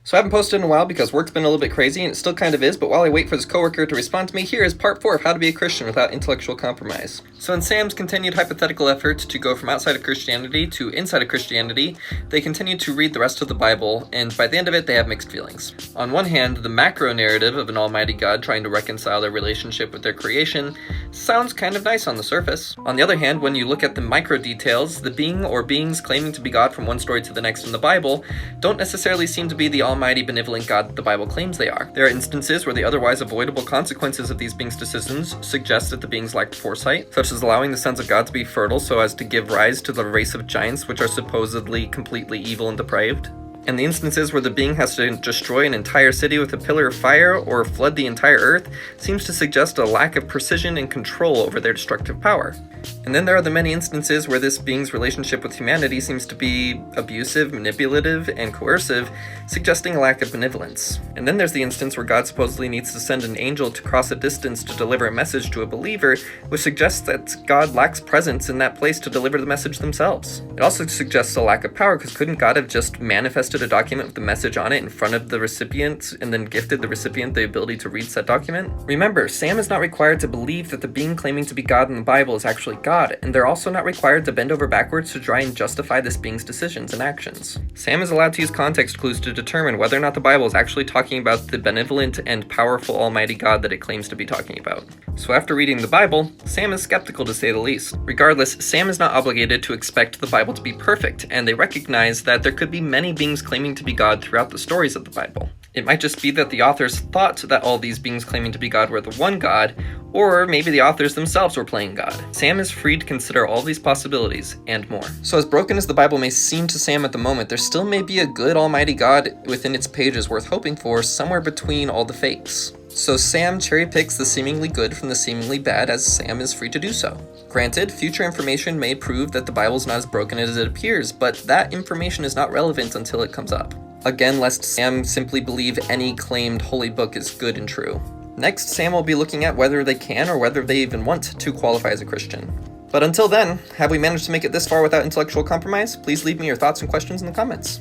So I haven't posted in a while because work's been a little bit crazy, and it still kind of is, but while I wait for this coworker to respond to me, here is part 4 of how to be a Christian without intellectual compromise. So in Sam's continued hypothetical efforts to go from outside of Christianity to inside of Christianity, they continue to read the rest of the Bible, and by the end of it, they have mixed feelings. On one hand, the macro narrative of an almighty God trying to reconcile their relationship with their creation sounds kind of nice on the surface. On the other hand, when you look at the micro details, the being or beings claiming to be God from one story to the next in the Bible don't necessarily seem to be the almighty benevolent God that the Bible claims they are. There are instances where the otherwise avoidable consequences of these beings' decisions suggest that the beings lacked foresight, such as allowing the sons of God to be fertile so as to give rise to the race of giants which are supposedly completely evil and depraved. And the instances where the being has to destroy an entire city with a pillar of fire or flood the entire earth seems to suggest a lack of precision and control over their destructive power. And then there are the many instances where this being's relationship with humanity seems to be abusive, manipulative, and coercive, suggesting a lack of benevolence. And then there's the instance where God supposedly needs to send an angel to cross a distance to deliver a message to a believer, which suggests that God lacks presence in that place to deliver the message themselves. It also suggests a lack of power, because couldn't God have just manifested a document with the message on it in front of the recipient and then gifted the recipient the ability to read said document? Remember, Sam is not required to believe that the being claiming to be God in the Bible is actually God, and they're also not required to bend over backwards to try and justify this being's decisions and actions. Sam is allowed to use context clues to determine whether or not the Bible is actually talking about the benevolent and powerful almighty God that it claims to be talking about. So after reading the Bible, Sam is skeptical to say the least. Regardless, Sam is not obligated to expect the Bible to be perfect, and they recognize that there could be many beings claiming to be God throughout the stories of the Bible. It might just be that the authors thought that all these beings claiming to be God were the one God, or maybe the authors themselves were playing God. Sam is free to consider all these possibilities, and more. So as broken as the Bible may seem to Sam at the moment, there still may be a good almighty God within its pages worth hoping for somewhere between all the fakes. So Sam cherry picks the seemingly good from the seemingly bad, as Sam is free to do so. Granted, future information may prove that the Bible's not as broken as it appears, but that information is not relevant until it comes up. Again, lest Sam simply believe any claimed holy book is good and true. Next, Sam will be looking at whether they can or whether they even want to qualify as a Christian. But until then, have we managed to make it this far without intellectual compromise? Please leave me your thoughts and questions in the comments.